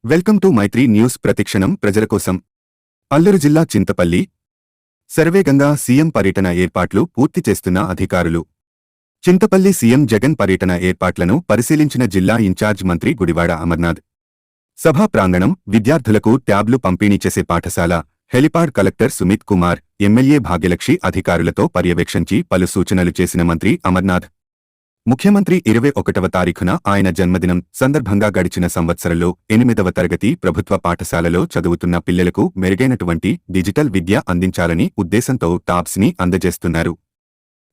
Welcome to Mythri news ప్రతిక్షణం ప్రజల కోసం. అల్లూరు జిల్లా చింతపల్లి శరవేగంగా సీఎం పర్యటన ఏర్పాట్లు పూర్తి చేస్తున్న అధికారులు. చింతపల్లి సీఎం జగన్ పర్యటన ఏర్పాట్లను పరిశీలించిన జిల్లా ఇన్ఛార్జ్ మంత్రి గుడివాడ అమర్నాథ్. సభా ప్రాంగణం, విద్యార్థులకు ట్యాబ్లు పంపిణీ చేసే పాఠశాల, helipad collector Sumit Kumar, MLA Bhagyalakshmi అధికారులతో పర్యవేక్షించి పలు సూచనలు చేసిన మంత్రి అమర్నాథ్, ముఖ్యమంత్రి 21వ తారీఖున ఆయన జన్మదినం సందర్భంగా గడిచిన సంవత్సరంలో 8వ తరగతి ప్రభుత్వ పాఠశాలలో చదువుతున్న పిల్లలకు మెరుగైనటువంటి డిజిటల్ విద్య అందించాలని ఉద్దేశంతో టాబ్స్ ని అందజేస్తున్నారు.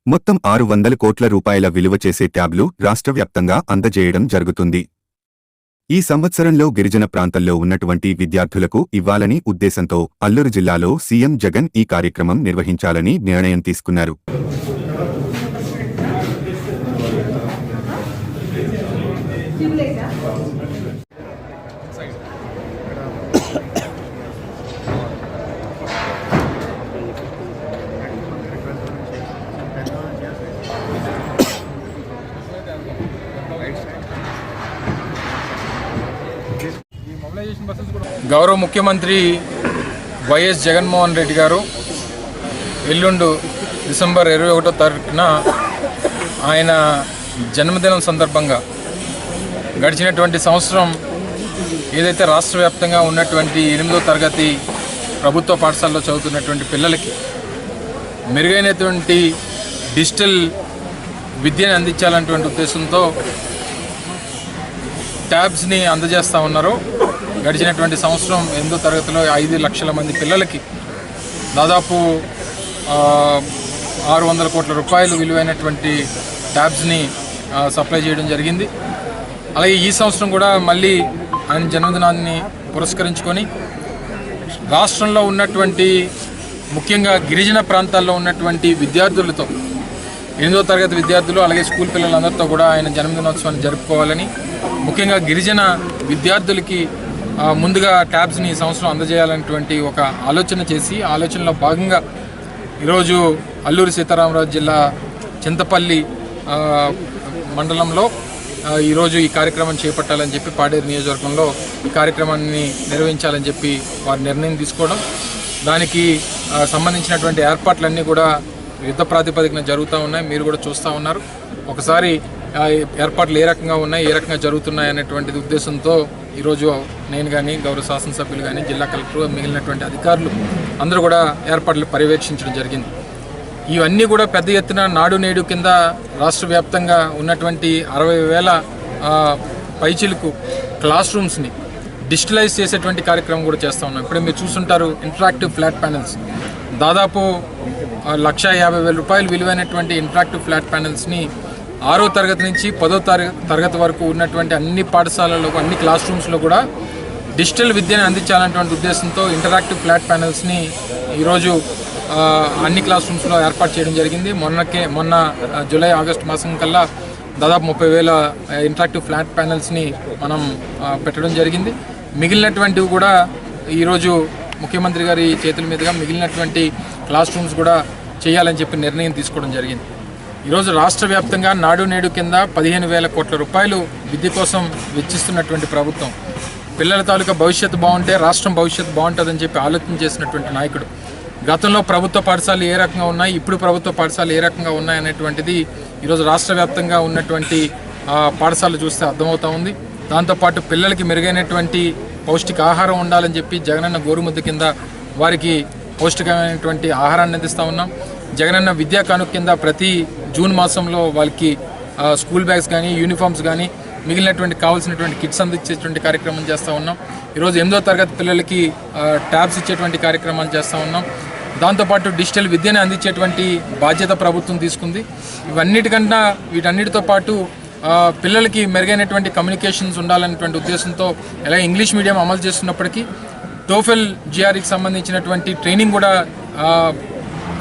మొత్తం 600 కోట్ల రూపాయల విలువ చేసే ట్యాబ్లు రాష్ట్ర వ్యాప్తంగా అందజేయడం జరుగుతుంది. ఈ సంవత్సరంలో గిరిజన ప్రాంతాల్లో ఉన్నటువంటి విద్యార్థులకు ఇవ్వాలని ఉద్దేశంతో అల్లూరు జిల్లాలో సీఎం జగన్ ఈ కార్యక్రమం నిర్వహించాలని నిర్ణయం తీసుకున్నారు. గౌరవ ముఖ్యమంత్రి వైఎస్ జగన్మోహన్ రెడ్డి గారు ఎల్లుండు డిసెంబర్ 21వ తారీఖున ఆయన జన్మదినం సందర్భంగా గడిచినటువంటి సంవత్సరం ఏదైతే రాష్ట్ర వ్యాప్తంగా ఉన్నటువంటి 8వ తరగతి ప్రభుత్వ పాఠశాలలో చదువుతున్నటువంటి పిల్లలకి మెరుగైనటువంటి డిజిటల్ విద్యను అందించాలనేటువంటి ఉద్దేశంతో ట్యాబ్స్ని అందజేస్తూ ఉన్నారు. గడిచినటువంటి సంవత్సరం 8వ తరగతిలో 5 లక్షల మంది పిల్లలకి దాదాపు 600 కోట్ల రూపాయలు విలువైనటువంటి ట్యాబ్స్ని సప్లై చేయడం జరిగింది. అలాగే ఈ సంవత్సరం కూడా మళ్ళీ ఆయన జన్మదినాన్ని పురస్కరించుకొని రాష్ట్రంలో ఉన్నటువంటి ముఖ్యంగా గిరిజన ప్రాంతాల్లో ఉన్నటువంటి విద్యార్థులతో 8వ తరగతి విద్యార్థులు అలాగే స్కూల్ పిల్లలందరితో కూడా ఆయన జన్మదినోత్సవాన్ని జరుపుకోవాలని, ముఖ్యంగా గిరిజన విద్యార్థులకి ముందుగా ట్యాబ్స్ని ఈ సంవత్సరం అందజేయాలనేటువంటి ఒక ఆలోచన చేసి ఆలోచనలో భాగంగా ఈరోజు అల్లూరి సీతారామరాజు జిల్లా చింతపల్లి మండలంలో ఈరోజు ఈ కార్యక్రమం చేపట్టాలని చెప్పి పాడేరు నియోజకవర్గంలో ఈ కార్యక్రమాన్ని నిర్వహించాలని చెప్పి వారు నిర్ణయం తీసుకోవడం, దానికి సంబంధించినటువంటి ఏర్పాట్లన్నీ కూడా యుద్ధ ప్రాతిపదికన జరుగుతూ ఉన్నాయి. మీరు కూడా చూస్తూ ఉన్నారు. ఒకసారి ఏర్పాట్లు ఏ రకంగా ఉన్నాయి, ఏ రకంగా జరుగుతున్నాయి అనేటువంటి ఉద్దేశంతో ఈరోజు నేను కానీ గౌరవ శాసనసభ్యులు కానీ జిల్లా కలెక్టర్ మిగిలినటువంటి అధికారులు అందరూ కూడా ఏర్పాట్లు పర్యవేక్షించడం జరిగింది. ఇవన్నీ కూడా పెద్ద ఎత్తున నాడు నేడు కింద రాష్ట్ర వ్యాప్తంగా ఉన్నటువంటి 60,000 పైచిలకు క్లాస్ రూమ్స్ని డిజిటలైజ్ చేసేటువంటి కార్యక్రమం కూడా చేస్తూ ఉన్నాం. ఇప్పుడే మీరు చూస్తుంటారు, ఇంటరాక్టివ్ ఫ్లాట్ ప్యానెల్స్ దాదాపు 1,50,000 రూపాయలు విలువైనటువంటి ఇంటరాక్టివ్ ఫ్లాట్ ప్యానెల్స్ని 6వ తరగతి నుంచి 10వ తరగతి వరకు ఉన్నటువంటి అన్ని పాఠశాలల్లో అన్ని క్లాస్ రూమ్స్లో కూడా డిజిటల్ విద్యను అందించాలనేటువంటి ఉద్దేశంతో ఇంటరాక్టివ్ ఫ్లాట్ ప్యానెల్స్ని ఈరోజు అన్ని క్లాస్ రూమ్స్లో ఏర్పాటు చేయడం జరిగింది. మొన్న జూలై ఆగస్టు మాసం కల్లా దాదాపు 30,000 ఇంటరాక్టివ్ ఫ్లాట్ ప్యానెల్స్ని మనం పెట్టడం జరిగింది. మిగిలినటువంటివి కూడా ఈరోజు ముఖ్యమంత్రి గారి చేతుల మీదుగా మిగిలినటువంటి క్లాస్ రూమ్స్ కూడా చేయాలని చెప్పి నిర్ణయం తీసుకోవడం జరిగింది. ఈరోజు రాష్ట్ర వ్యాప్తంగా నాడు నేడు కింద 15,000 కోట్ల రూపాయలు విద్య కోసం వెచ్చిస్తున్నటువంటి ప్రభుత్వం, పిల్లల తాలూకా భవిష్యత్తు బాగుంటే రాష్ట్రం భవిష్యత్తు బాగుంటుందని చెప్పి ఆలోచన చేసినటువంటి నాయకుడు. గతంలో ప్రభుత్వ పాఠశాలలు ఏ రకంగా ఉన్నాయి, ఇప్పుడు ప్రభుత్వ పాఠశాలలు ఏ రకంగా ఉన్నాయి అనేటువంటిది ఈరోజు రాష్ట్ర వ్యాప్తంగా ఉన్నటువంటి పాఠశాలలు చూస్తే అర్థమవుతూ ఉంది. దాంతోపాటు పిల్లలకి మెరుగైనటువంటి పౌష్టిక ఆహారం ఉండాలని చెప్పి జగనన్న గోరుముద్ద కింద వారికి పౌష్టికమైనటువంటి ఆహారాన్ని అందిస్తూ ఉన్నాం. జగనన్న విద్యా కానుక కింద ప్రతి జూన్ మాసంలో వాళ్ళకి స్కూల్ బ్యాగ్స్ కానీ యూనిఫామ్స్ కానీ మిగిలినటువంటి కావాల్సినటువంటి కిట్స్ అందించేటువంటి కార్యక్రమం చేస్తూ ఉన్నాం. ఈరోజు 8వ తరగతి పిల్లలకి ట్యాబ్స్ ఇచ్చేటువంటి కార్యక్రమాలు చేస్తూ ఉన్నాం. దాంతోపాటు డిజిటల్ విద్యను అందించేటువంటి బాధ్యత ప్రభుత్వం తీసుకుంది. వీటన్నిటితో పాటు పిల్లలకి మెరుగైనటువంటి కమ్యూనికేషన్స్ ఉండాలనేటువంటి ఉద్దేశంతో ఎలా ఇంగ్లీష్ మీడియం అమలు చేస్తున్నప్పటికీ టోఫెల్ జిఆర్ఈకి సంబంధించినటువంటి ట్రైనింగ్ కూడా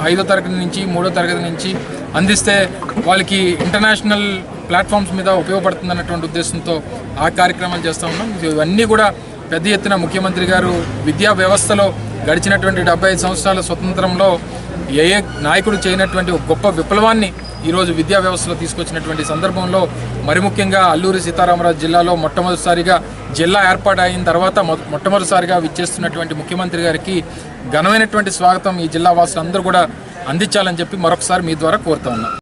5వ తరగతి నుంచి 3వ తరగతి నుంచి అందిస్తే వాళ్ళకి ఇంటర్నేషనల్ ప్లాట్ఫామ్స్ మీద ఉపయోగపడుతుందన్నటువంటి ఉద్దేశంతో ఆ కార్యక్రమాలు చేస్తూ ఉన్నాం. ఇవన్నీ కూడా పెద్ద ఎత్తున ముఖ్యమంత్రి గారు విద్యా వ్యవస్థలో గడిచినటువంటి 75 సంవత్సరాల స్వతంత్రంలో ఏ నాయకుడు చేయనటువంటి ఒక గొప్ప విప్లవాన్ని ఈరోజు విద్యా వ్యవస్థలో తీసుకొచ్చినటువంటి సందర్భంలో మరి ముఖ్యంగా అల్లూరి సీతారామరాజు జిల్లాలో మొట్టమొదటిసారిగా జిల్లా ఏర్పాటు అయిన తర్వాత మొట్టమొదటిసారిగా విచ్చేస్తున్నటువంటి ముఖ్యమంత్రి గారికి ఘనమైనటువంటి స్వాగతం ఈ జిల్లా వాసులందరూ కూడా అందించాలని చెప్పి మరొకసారి మీ ద్వారా కోరుతా ఉన్నాం.